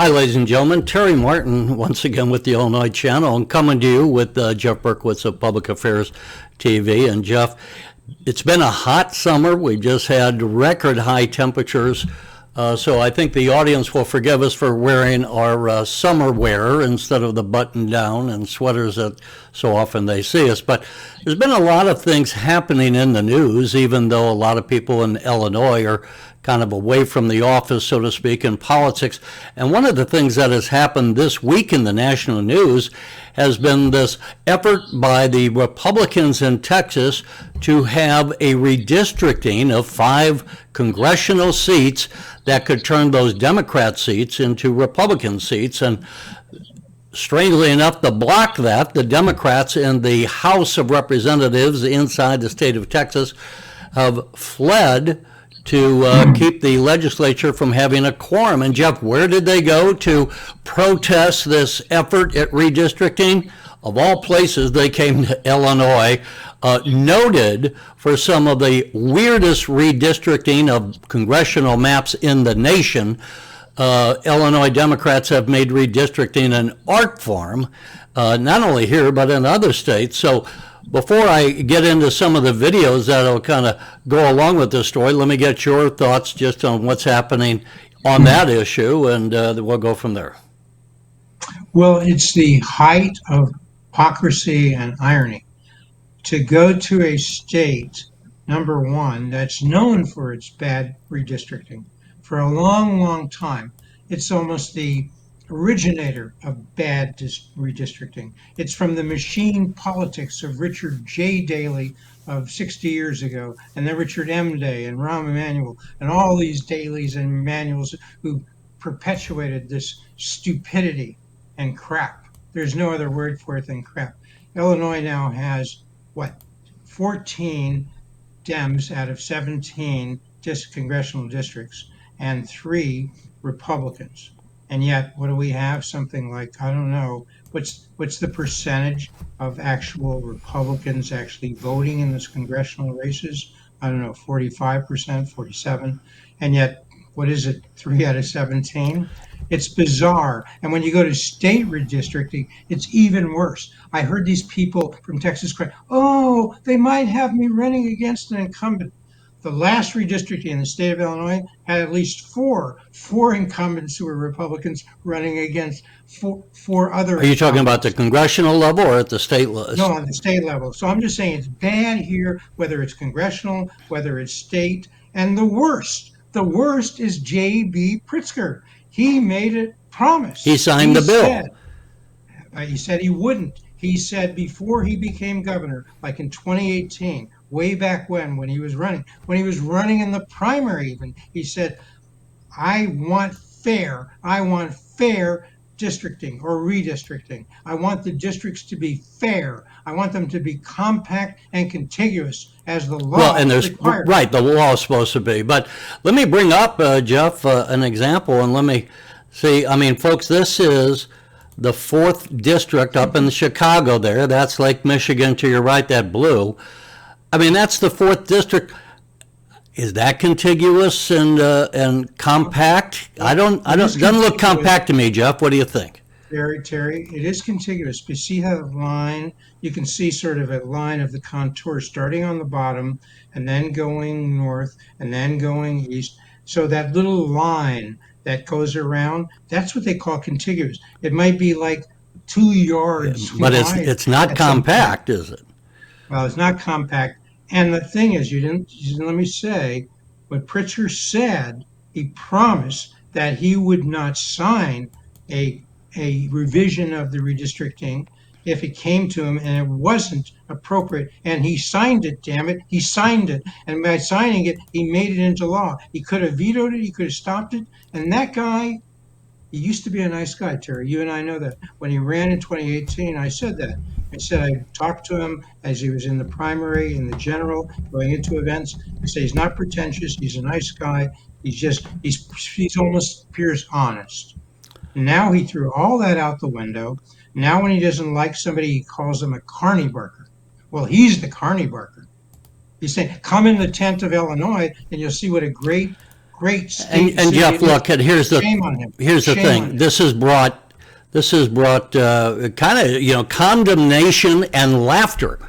Hi, ladies and gentlemen. Terry Martin, once again with the Illinois Channel, and coming to you with Jeff Berkowitz of Public Affairs TV. And Jeff, it's been a hot summer. We just had record high temperatures. So I think the audience will forgive us for wearing our summer wear instead of the button down and sweaters that so often they see us. But there's been a lot of things happening in the news, even though a lot of people in Illinois are kind of away from the office, so to speak, in politics. And one of the things that has happened this week in the national news has been this effort by the Republicans in Texas to have a redistricting of 5 congressional seats that could turn those Democrat seats into Republican seats. And strangely enough, to block that, the Democrats in the House of Representatives inside the state of Texas have fled to keep the legislature from having a quorum. And Jeff, where did they go to protest this effort at redistricting? Of all places, they came to Illinois, noted for some of the weirdest redistricting of congressional maps in the nation. Illinois Democrats have made redistricting an art form, not only here, but in other states. So before I get into some of the videos that'll kind of go along with this story, let me get your thoughts just on what's happening on that issue, and we'll go from there. Well, it's the height of hypocrisy and irony to go to a state, number one, that's known for its bad redistricting for a long, long time. It's almost the originator of bad redistricting. It's from the machine politics of Richard J. Daley of 60 years ago, and then Richard M. Day and Rahm Emanuel, and all these Daleys and Emanuels who perpetuated this stupidity and crap. There's no other word for it than crap. Illinois now has, 14 Dems out of 17 congressional districts and 3 Republicans. And yet, what do we have? Something like, I don't know, what's the percentage of actual Republicans actually voting in those congressional races? I don't know, 45%, 47. And yet, what is it, 3 out of 17? It's bizarre. And when you go to state redistricting, it's even worse. I heard these people from Texas cry, oh, they might have me running against an incumbent. The last redistricting in the state of Illinois had at least four incumbents who were Republicans running against four other. Are you talking about the congressional level or at the state level? No, on the state level. So I'm just saying it's bad here, whether it's congressional, whether it's state. And the worst is JB Pritzker. He made a promise. He signed the bill. He said he wouldn't. He said before he became governor, like in 2018, way back when he was running in the primary even, he said, I want fair districting or redistricting. I want the districts to be fair. I want them to be compact and contiguous as the law requires. Right, the law is supposed to be. But let me bring up, Jeff, an example, and let me see. I mean, folks, this is the 4th district up in Chicago there. That's Lake Michigan to your right, that blue. I mean, that's the 4th district. Is that contiguous and compact? It doesn't look compact to me, Jeff. What do you think? Terry, it is contiguous. But see how the line, you can see sort of a line of the contour starting on the bottom and then going north and then going east. So that little line that goes around, that's what they call contiguous. It might be like 2 yards. But it's not compact, is it? Well, it's not compact. And the thing is, you didn't let me say, what Pritzker said, he promised that he would not sign a revision of the redistricting if it came to him and it wasn't appropriate. And he signed it, damn it. He signed it. And by signing it, he made it into law. He could have vetoed it. He could have stopped it. And that guy, he used to be a nice guy, Terry. You and I know that. When he ran in 2018, I said that. I said I talked to him as he was in the primary, in the general, going into events. I said he's not pretentious. He's a nice guy. He's almost appears honest. Now he threw all that out the window. Now when he doesn't like somebody, he calls them a carny barker. Well, he's the carny barker. He's saying, come in the tent of Illinois and you'll see what a great great state. And Jeff, look, and here's Shame on him. the Shame on thing. him. This has brought kind of condemnation and laughter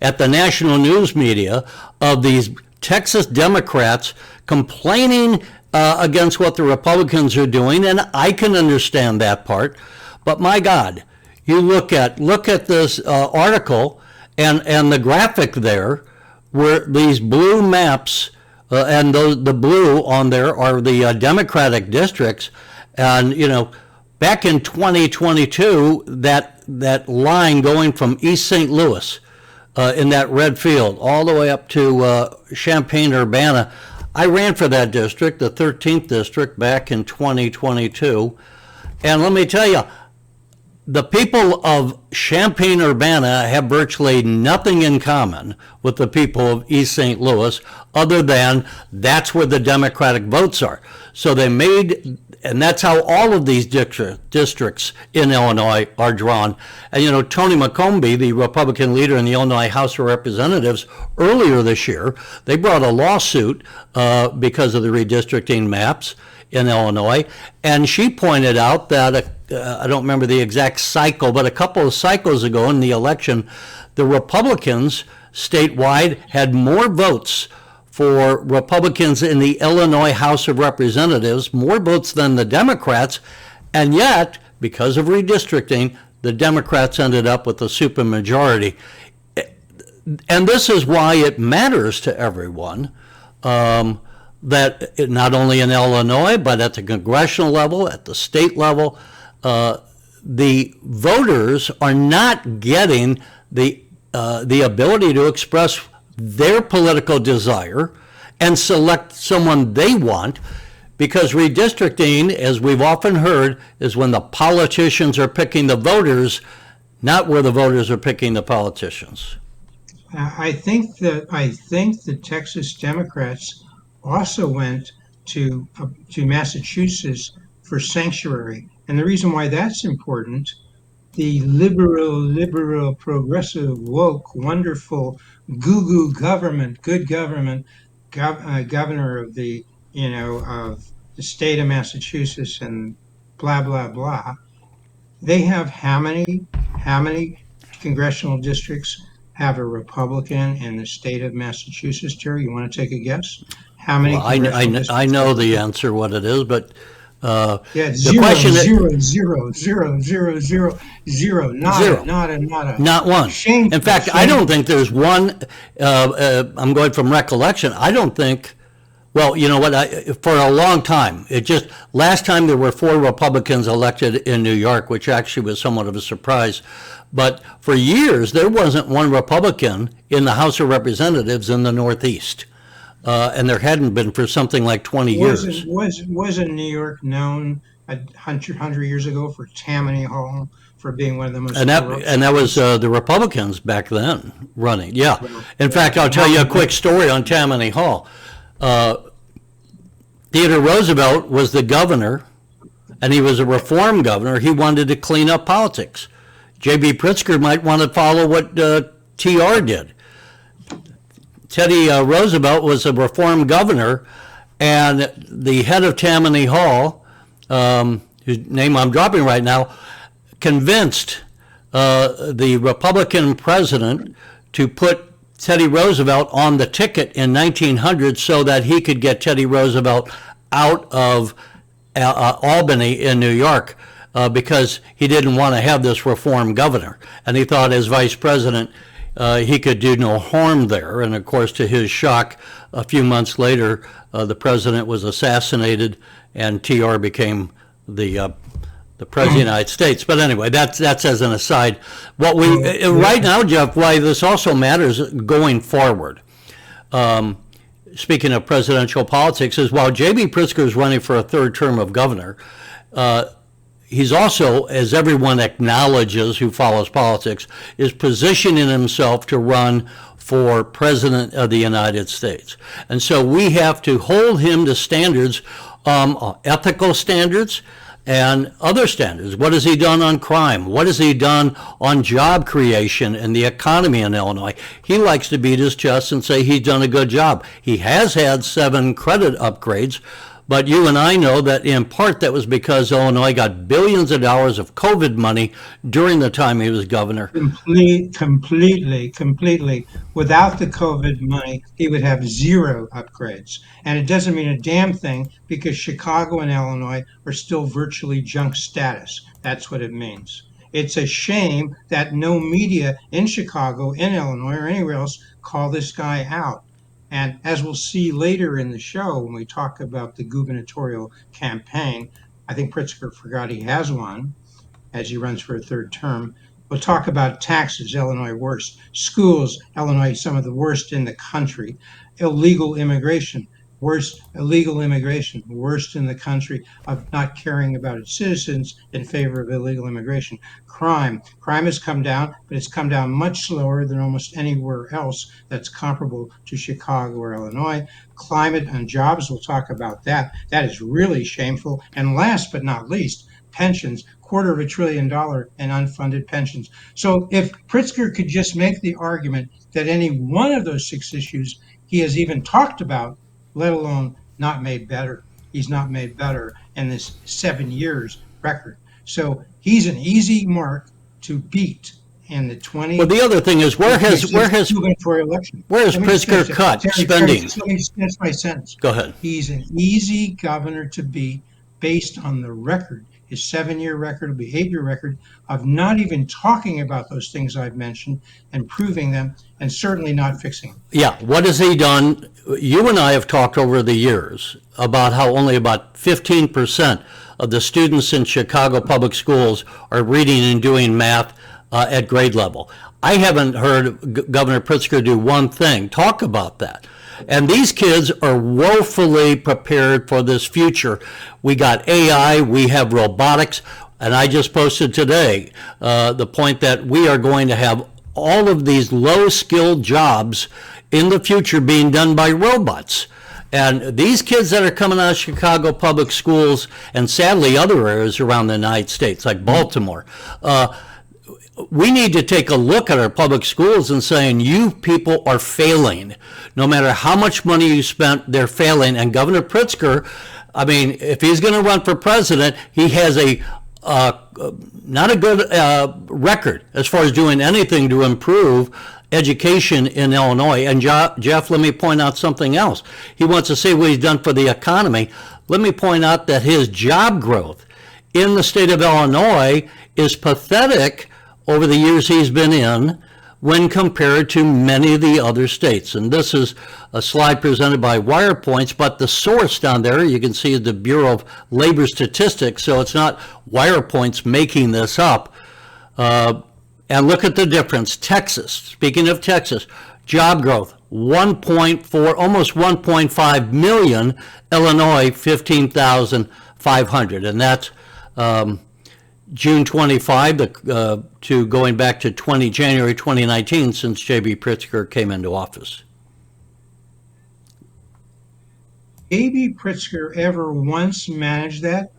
at the national news media of these Texas Democrats complaining against what the Republicans are doing, and I can understand that part. But my God, you look at this article and the graphic there, where these blue maps and the blue on there are the Democratic districts, and back in 2022, that line going from East St. Louis in that red field all the way up to Champaign-Urbana. I ran for that district, the 13th district, back in 2022. And let me tell you, the people of Champaign-Urbana have virtually nothing in common with the people of East St. Louis, other than that's where the Democratic votes are. So they made, and that's how all of these districts in Illinois are drawn. And Tony McCombie, the Republican leader in the Illinois House of Representatives, earlier this year, they brought a lawsuit because of the redistricting maps in Illinois, and she pointed out that I don't remember the exact cycle, but a couple of cycles ago in the election, the Republicans statewide had more votes for Republicans in the Illinois House of Representatives, more votes than the Democrats, and yet, because of redistricting, the Democrats ended up with a supermajority. And this is why it matters to everyone that not only in Illinois, but at the congressional level, at the state level, the voters are not getting the ability to express their political desire and select someone they want, because redistricting, as we've often heard, is when the politicians are picking the voters, not where the voters are picking the politicians. I think the Texas Democrats also went to Massachusetts for sanctuary. And the reason why that's important, the liberal, progressive, woke, wonderful, goo government, good government, governor of the state of Massachusetts and blah, blah, blah. They have how many congressional districts have a Republican in the state of Massachusetts, Terry? You want to take a guess? How many? Well, I know the answer, what it is, but yeah, the question zero, nada. Not one. Shameful, In fact, I don't think there's one. I'm going from recollection. I don't think. Well, you know what? For a long time, last time there were 4 Republicans elected in New York, which actually was somewhat of a surprise. But for years, there wasn't one Republican in the House of Representatives in the Northeast. And there hadn't been for something like 20 years. Wasn't New York known 100 years ago for Tammany Hall, for being one of the most corrupt? And that was the Republicans back then running. Yeah. In fact, I'll tell you a quick story on Tammany Hall. Theodore Roosevelt was the governor, and he was a reform governor. He wanted to clean up politics. JB Pritzker might want to follow what TR did. Teddy Roosevelt was a reform governor, and the head of Tammany Hall, whose name I'm dropping right now, convinced the Republican president to put Teddy Roosevelt on the ticket in 1900 so that he could get Teddy Roosevelt out of Albany in New York because he didn't want to have this reform governor. And he thought as vice president, he could do no harm there. And of course, to his shock, a few months later, the president was assassinated and TR became the president of the United States. But anyway, that's as an aside. What we right now, Jeff, why this also matters going forward. Speaking of presidential politics, is while JB Pritzker is running for a 3rd term of governor, he's also, as everyone acknowledges who follows politics, is positioning himself to run for president of the United States. And so we have to hold him to standards, ethical standards, and other standards. What has he done on crime? What has he done on job creation and the economy in Illinois? He likes to beat his chest and say he's done a good job. He has had 7 credit upgrades, But you and I know that in part that was because Illinois got billions of dollars of COVID money during the time he was governor. Completely. Without the COVID money, he would have zero upgrades. And it doesn't mean a damn thing because Chicago and Illinois are still virtually junk status. That's what it means. It's a shame that no media in Chicago, in Illinois, or anywhere else call this guy out. And as we'll see later in the show, when we talk about the gubernatorial campaign, I think Pritzker forgot he has one as he runs for a third term. We'll talk about taxes, Illinois worst. Schools, Illinois some of the worst in the country. Illegal immigration, worst illegal immigration, worst in the country of not caring about its citizens in favor of illegal immigration. Crime has come down, but it's come down much slower than almost anywhere else that's comparable to Chicago or Illinois. Climate and jobs, we'll talk about that. That is really shameful. And last but not least, pensions, $250 billion in unfunded pensions. So if Pritzker could just make the argument that any one of those 6 issues he has even talked about, let alone not made better, he's not made better in this 7 years record. So he's an easy mark to beat in the 20. Well, the other thing is, where has election. Pritzker cut spending? Let me finish my sentence. Go ahead. He's an easy governor to beat based on the record, his 7-year record, will be 8-year record of not even talking about those things I've mentioned and proving them, and certainly not fixing them. Yeah, what has he done? You and I have talked over the years about how only about 15% of the students in Chicago public schools are reading and doing math at grade level. I haven't heard Governor Pritzker do one thing, talk about that. And these kids are woefully prepared for this future. We got AI, we have robotics, and I just posted today the point that we are going to have all of these low-skilled jobs in the future being done by robots. And these kids that are coming out of Chicago public schools, and sadly other areas around the United States, like Baltimore, we need to take a look at our public schools and saying, you people are failing. No matter how much money you spent, they're failing. And Governor Pritzker, I mean, if he's going to run for president, he has a not a good record as far as doing anything to improve education in Illinois. And Jeff, let me point out something else. He wants to say what he's done for the economy. Let me point out that his job growth in the state of Illinois is pathetic over the years he's been in when compared to many of the other states. And this is a slide presented by WirePoints, but the source down there, you can see the Bureau of Labor Statistics, so it's not WirePoints making this up. And look at the difference. Texas, speaking of Texas, job growth, 1.4, almost 1.5 million. Illinois, 15,500. And that's June 25 to going back to January 2019 since JB Pritzker came into office. JB Pritzker ever once mentioned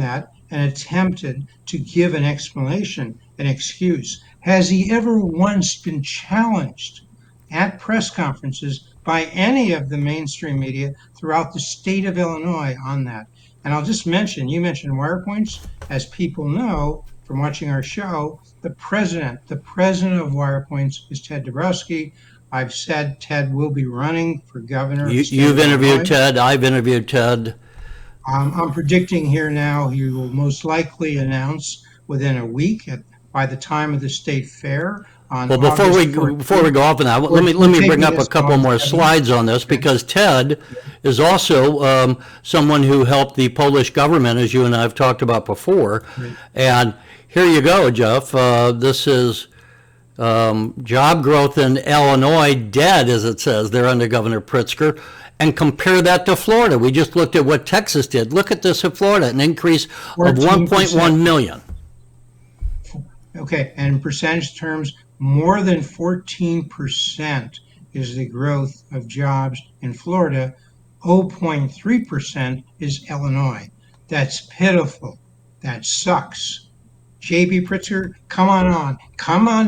that and attempted to give an explanation, an excuse? Has he ever once been challenged at press conferences by any of the mainstream media throughout the state of Illinois on that? And I'll just mention, you mentioned WirePoints. As people know from watching our show, the president of WirePoints is Ted Dabrowski. I've said Ted will be running for governor. You've interviewed Ted. I've interviewed Ted. I'm predicting here now he will most likely announce within a week by the time of the state fair. Well, before we go off on that, let me bring up a couple more slides on this, because Ted is also someone who helped the Polish government, as you and I have talked about before. Right. And here you go, Jeff. This is job growth in Illinois, dead, as it says there under Governor Pritzker. And compare that to Florida. We just looked at what Texas did. Look at this in Florida, an increase of 1.1 million. Okay, and in percentage terms, more than 14% is the growth of jobs in Florida. 0.3% is Illinois. That's pitiful. That sucks. JB Pritzker, come on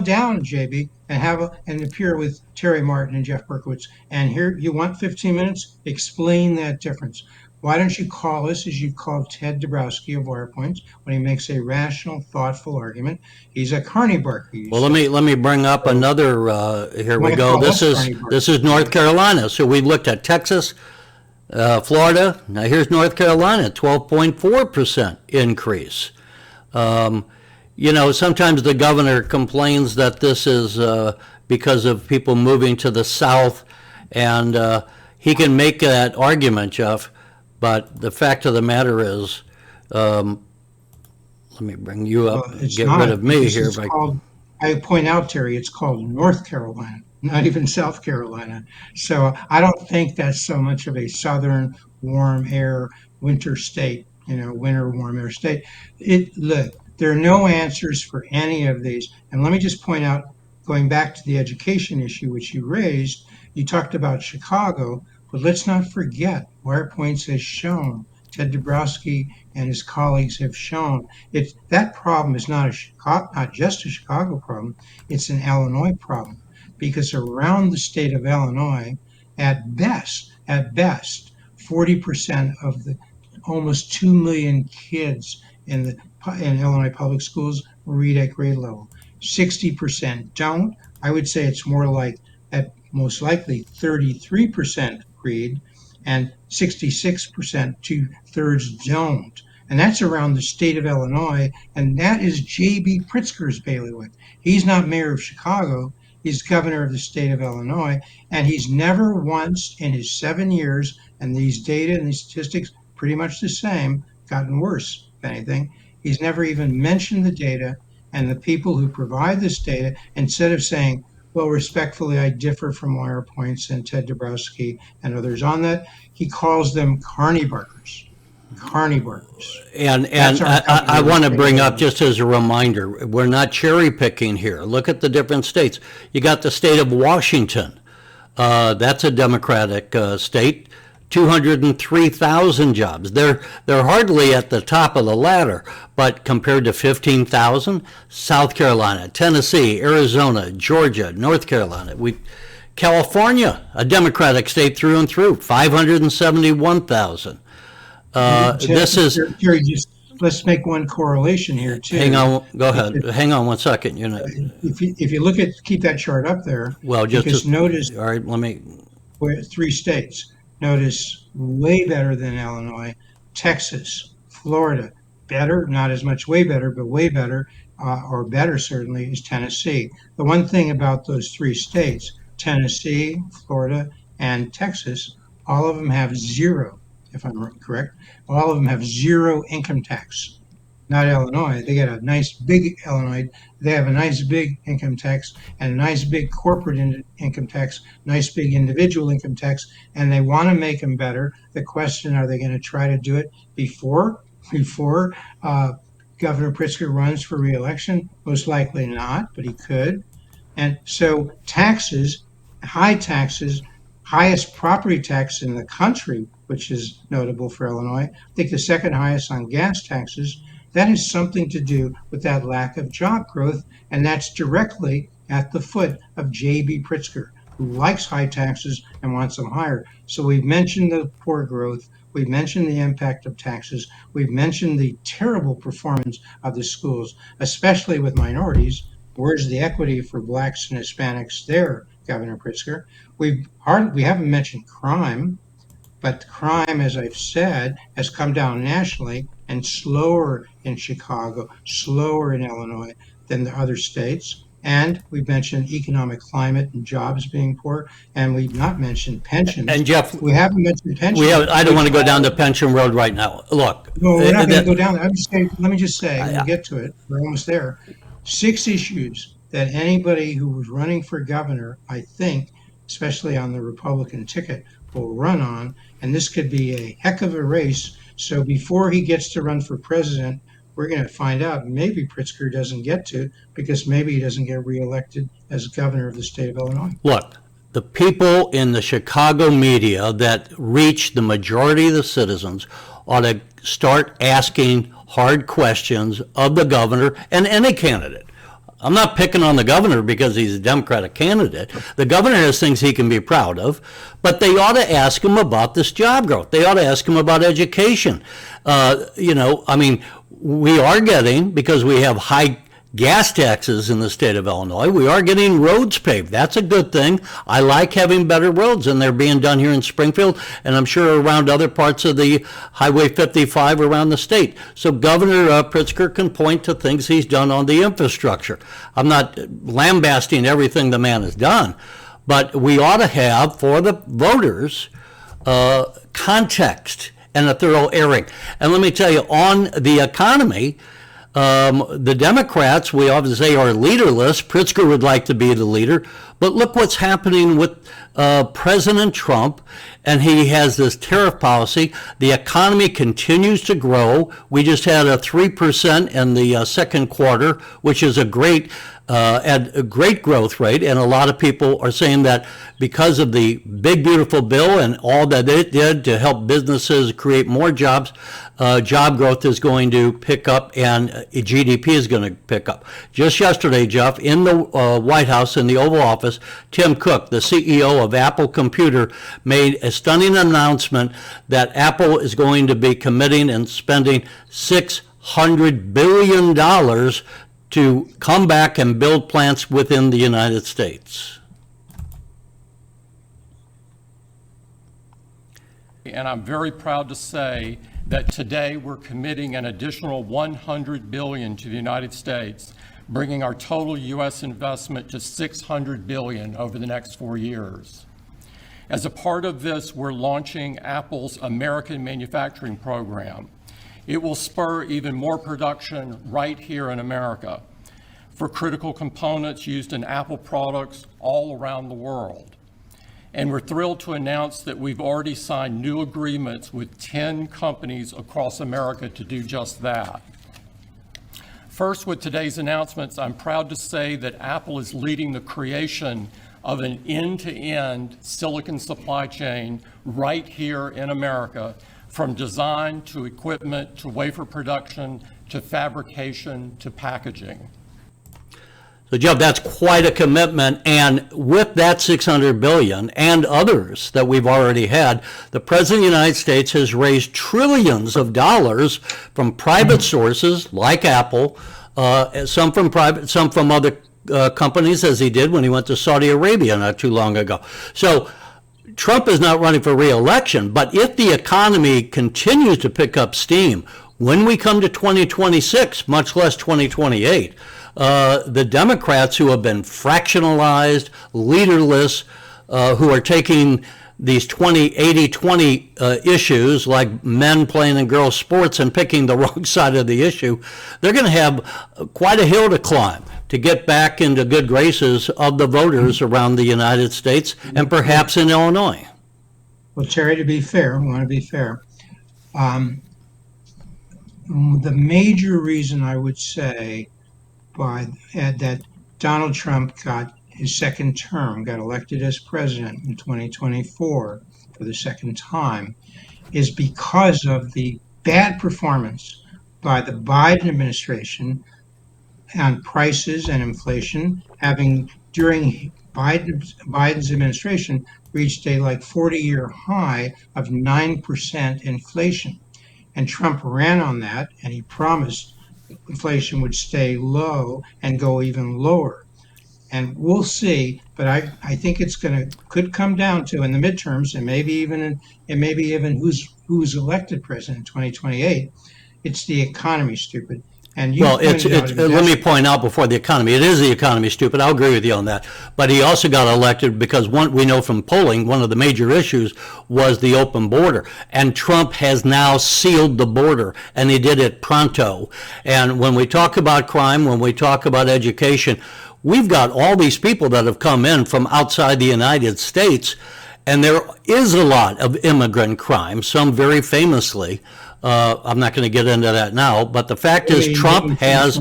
down, JB, and appear with Terry Martin and Jeff Berkowitz. And here, you want 15 minutes? Explain that difference. Why don't you call us as you called Ted Dabrowski of Wirepoints when he makes a rational, thoughtful argument? He's a carny barker, you Well, say. let me bring up So another. Here you we want to go. call us carny This is barkers North too. Carolina. So we looked at Texas, Florida. Now here's North Carolina, 12.4% increase. Um, sometimes the governor complains that this is because of people moving to the south, and he can make that argument, Jeff. But the fact of the matter is, um, let me bring you Well, up, it's get rid not of me because here. it's called, I point out, Terry, it's called North Carolina, not even South Carolina. So I don't think that's so much of a southern warm air winter state, winter warm air state. Look, there are no answers for any of these. And let me just point out, going back to the education issue which you raised, you talked about Chicago, but let's not forget, Wirepoints has shown, Ted Dabrowski and his colleagues have shown that problem is not just a Chicago problem. It's an Illinois problem because around the state of Illinois, at best, 40% of the almost 2 million kids in Illinois public schools read at grade level. 60% don't. I would say it's more like at most likely 33% read and 66%, 2/3 don't. And that's around the state of Illinois. And that is JB Pritzker's bailiwick. He's not mayor of Chicago. He's governor of the state of Illinois. And he's never once in his 7 years, and these data and these statistics pretty much the same, gotten worse, if anything. He's never even mentioned the data and the people who provide this data. Instead of saying, well, respectfully, I differ from Wirepoints and Ted Dabrowski and others on that, he calls them carny barkers. Carny barkers. And That's our I governor of the want to state of bring up, Illinois. just as a reminder, we're not cherry picking here. Look at the different states. You got the state of Washington. That's a Democratic state. 203,000 jobs. They're hardly at the top of the ladder, but compared to 15,000, South Carolina, Tennessee, Arizona, Georgia, North Carolina, California, a Democratic state through and through, 571,000. This is. Jerry, just let's make one correlation here too. Hang on, go ahead. Hang on one second. If you look at, keep that chart up there, Well, because notice all right. Let me. where 3 states. Notice way better than Illinois, Texas, Florida, better, not as much way better, but way better, or better certainly, is Tennessee. The one thing about those 3 states, Tennessee, Florida, and Texas, all of them have zero, if I'm correct, all of them have zero income tax. Not Illinois. They got a nice big Illinois. They have a nice big income tax and a nice big corporate income tax, nice big individual income tax, and they want to make them better. The question: are they going to try to do it before Governor Pritzker runs for re-election? Most likely not, but he could. And so taxes, high taxes, highest property tax in the country, which is notable for Illinois. I think the second highest on gas taxes. That has something to do with that lack of job growth, and that's directly at the foot of JB Pritzker, who likes high taxes and wants them higher. So we've mentioned the poor growth, we've mentioned the impact of taxes, we've mentioned the terrible performance of the schools, especially with minorities. Where's the equity for blacks and Hispanics there, Governor Pritzker? We haven't mentioned crime. But crime, as I've said, has come down nationally and slower in Chicago, slower in Illinois than the other states. And we've mentioned economic climate and jobs being poor, and we've not mentioned pensions. And Jeff, We haven't mentioned pensions. I don't want to go down the pension road right now. Look, No, we're not going to go down there. Let me just say, we'll get to it. We're almost there. 6 issues that anybody who was running for governor, I think, especially on the Republican ticket, will run on, and this could be a heck of a race. So before he gets to run for president, we're going to find out maybe Pritzker doesn't get to, because maybe he doesn't get reelected as governor of the state of Illinois. Look, the people in the Chicago media that reach the majority of the citizens ought to start asking hard questions of the governor and any candidate. I'm not picking on the governor because he's a Democratic candidate. The governor has things he can be proud of, but they ought to ask him about this job growth. They ought to ask him about education. I mean, we are getting, because we have high gas taxes in the state of Illinois, we are getting roads paved. That's a good thing. I like having better roads, and they're being done here in Springfield, and I'm sure around other parts of the Highway 55 around the state. So Governor Pritzker can point to things he's done on the infrastructure. I'm not lambasting everything the man has done, but we ought to have, for the voters, context and a thorough airing. And let me tell you, on the economy, the Democrats, we often say, are leaderless. Pritzker would like to be the leader. But look what's happening with President Trump, and he has this tariff policy. The economy continues to grow. We just had a 3% in the second quarter, which is a great growth rate, and a lot of people are saying that because of the big beautiful bill and all that it did to help businesses create more jobs, job growth is going to pick up, and GDP is going to pick up. Just yesterday, Jeff, in the White House, in the Oval Office, Tim Cook, the CEO of Apple Computer, made a stunning announcement that Apple is going to be committing and spending $600 billion to come back and build plants within the United States. And I'm very proud to say that today we're committing an additional $100 billion to the United States, bringing our total U.S. investment to $600 billion over the next 4 years. As a part of this, we're launching Apple's American Manufacturing Program. It will spur even more production right here in America for critical components used in Apple products all around the world. And we're thrilled to announce that we've already signed new agreements with 10 companies across America to do just that. First, with today's announcements, I'm proud to say that Apple is leading the creation of an end-to-end silicon supply chain right here in America, from design to equipment to wafer production to fabrication to packaging. So, Jeff, that's quite a commitment, and with that $600 billion and others that we've already had, the President of the United States has raised trillions of dollars from private sources like Apple, some from private, some from other companies, as he did when he went to Saudi Arabia not too long ago. So Trump is not running for re-election, but if the economy continues to pick up steam, when we come to 2026, much less 2028, the Democrats who have been fractionalized, leaderless, who are taking these 80-20 issues like men playing in girls' sports and picking the wrong side of the issue, they're going to have quite a hill to climb to get back into good graces of the voters around the United States and perhaps in Illinois. Well, Terry, to be fair, I want to be fair. The major reason I would say that Donald Trump got his second term, got elected as president in 2024 for the second time, is because of the bad performance by the Biden administration on prices and inflation, having during Biden's administration reached a 40-year high of 9% inflation. And Trump ran on that, and he promised inflation would stay low and go even lower. And we'll see, but I think it's could come down to, in the midterms, and maybe even who's elected president in 2028. It's the economy, stupid. And you let me point out before the economy, it is the economy, stupid. I'll agree with you on that. But he also got elected because we know from polling, one of the major issues was the open border. And Trump has now sealed the border, and he did it pronto. And when we talk about crime, when we talk about education, we've got all these people that have come in from outside the United States, and there is a lot of immigrant crime, some very famously. I'm not going to get into that now, but the fact is Trump and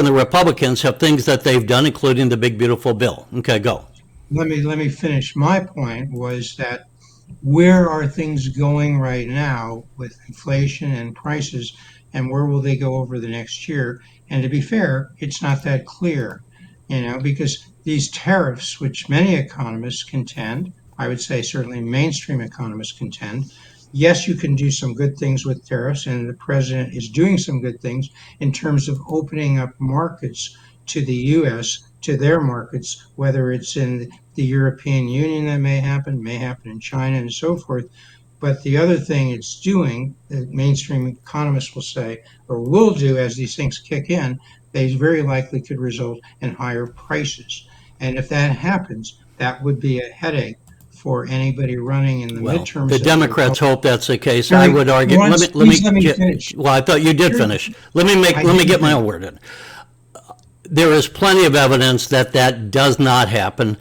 the Republicans have things that they've done, including the big beautiful bill. Okay, go. Let me finish. My point was that where are things going right now with inflation and prices, and where will they go over the next year? And to be fair, it's not that clear, because these tariffs, which many economists contend, I would say certainly mainstream economists contend, yes, you can do some good things with tariffs, and the president is doing some good things in terms of opening up markets to the U.S., to their markets, whether it's in the European Union that may happen in China and so forth. But the other thing it's doing, the mainstream economists will say, or will do as these things kick in, they very likely could result in higher prices. And if that happens, that would be a headache for anybody running in the Well, midterms. the Democrats hope that's the case. I Harry, would argue, please let me finish. well, I thought you did finish. Let me get my own word in. There is plenty of evidence that that does not happen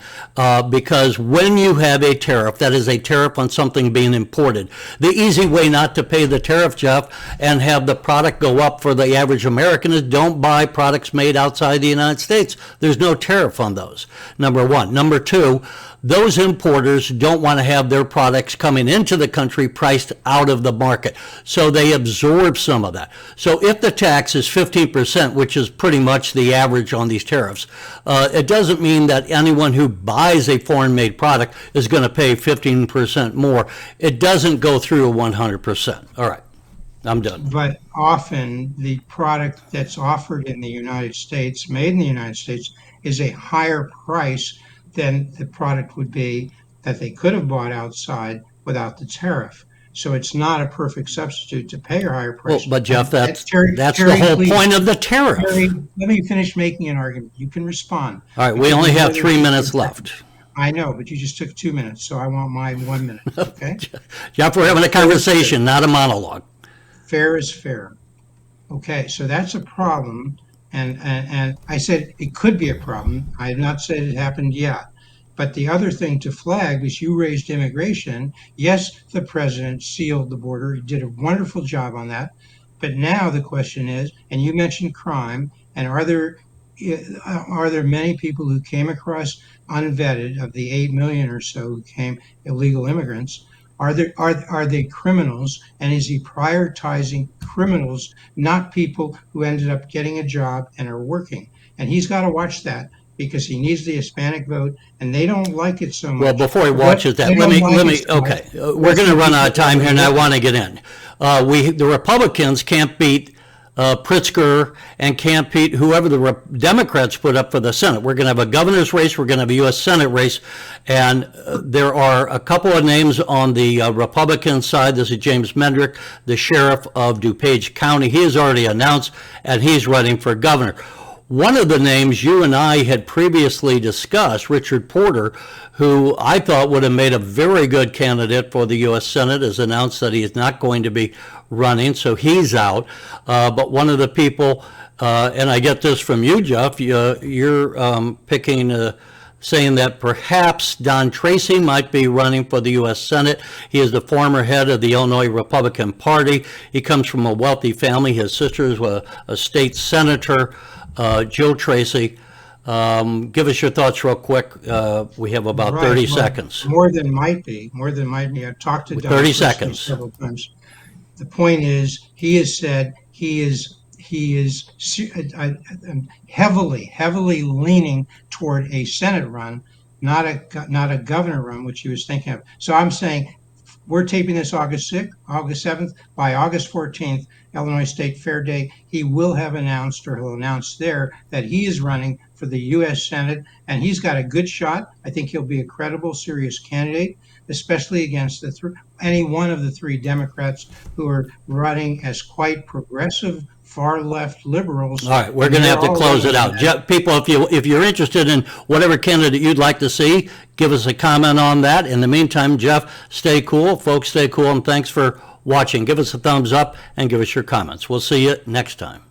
because when you have a tariff, that is a tariff on something being imported. The easy way not to pay the tariff, Jeff, and have the product go up for the average American is don't buy products made outside the United States. There's no tariff on those, number one. Number two, those importers don't want to have their products coming into the country priced out of the market. So they absorb some of that. So if the tax is 15%, which is pretty much the average on these tariffs, it doesn't mean that anyone who buys a foreign-made product is going to pay 15% more. It doesn't go through 100%. All right, I'm done. But often the product that's offered in the United States, made in the United States, is a higher price than the product would be that they could have bought outside without the tariff. So it's not a perfect substitute to pay a higher price. Well, but Jeff, that's Terry, the whole please. point of the tariff. Terry, let me finish making an argument. You can respond. All right, we only have 3 minutes left. I know, but you just took 2 minutes, so I want my 1 minute, okay? Jeff, we're having a conversation, not a monologue. Fair is fair. Okay, so that's a problem. And I said it could be a problem. I have not said it happened yet. But the other thing to flag is you raised immigration. Yes, the president sealed the border. He did a wonderful job on that. But now the question is, and you mentioned crime, and are there many people who came across unvetted of the 8 million or so who came illegal immigrants? Are they criminals? And is he prioritizing criminals, not people who ended up getting a job and are working? And he's got to watch that because he needs the Hispanic vote, and they don't like it so much. Well, before he watches that, let me. Okay, we're going to run out of time here, and I want to get in. The Republicans can't beat Pritzker and can't beat whoever the Democrats put up for the Senate. We're going to have a governor's race. We're going to have a U.S. Senate race. And there are a couple of names on the Republican side. This is James Mendrick, the sheriff of DuPage County. He has already announced, and he's running for governor. One of the names you and I had previously discussed, Richard Porter, who I thought would have made a very good candidate for the U.S. Senate, has announced that he is not going to be running, so he's out. But one of the people, and I get this from you, Jeff, you're picking, saying that perhaps Don Tracy might be running for the U.S. Senate. He is the former head of the Illinois Republican Party. He comes from a wealthy family. His sister is a state senator. Joe Tracy, give us your thoughts real quick. We have about 30 seconds. More than might be. I've talked to Don 30 Tracy seconds. several times. The point is, he has said he is heavily leaning toward a Senate run, not a governor run, which he was thinking of. So I'm saying we're taping this August 6th, August 7th. By August 14th, Illinois State Fair Day, he will have announced, or he'll announce there, that he is running for the U.S. Senate, and he's got a good shot. I think he'll be a credible, serious candidate, especially against any one of the three Democrats who are running as quite progressive, far-left liberals. All right, we're going to have to close it out. People, if you're interested in whatever candidate you'd like to see, give us a comment on that. In the meantime, Jeff, stay cool. Folks, stay cool, and thanks for watching. Give us a thumbs up and give us your comments. We'll see you next time.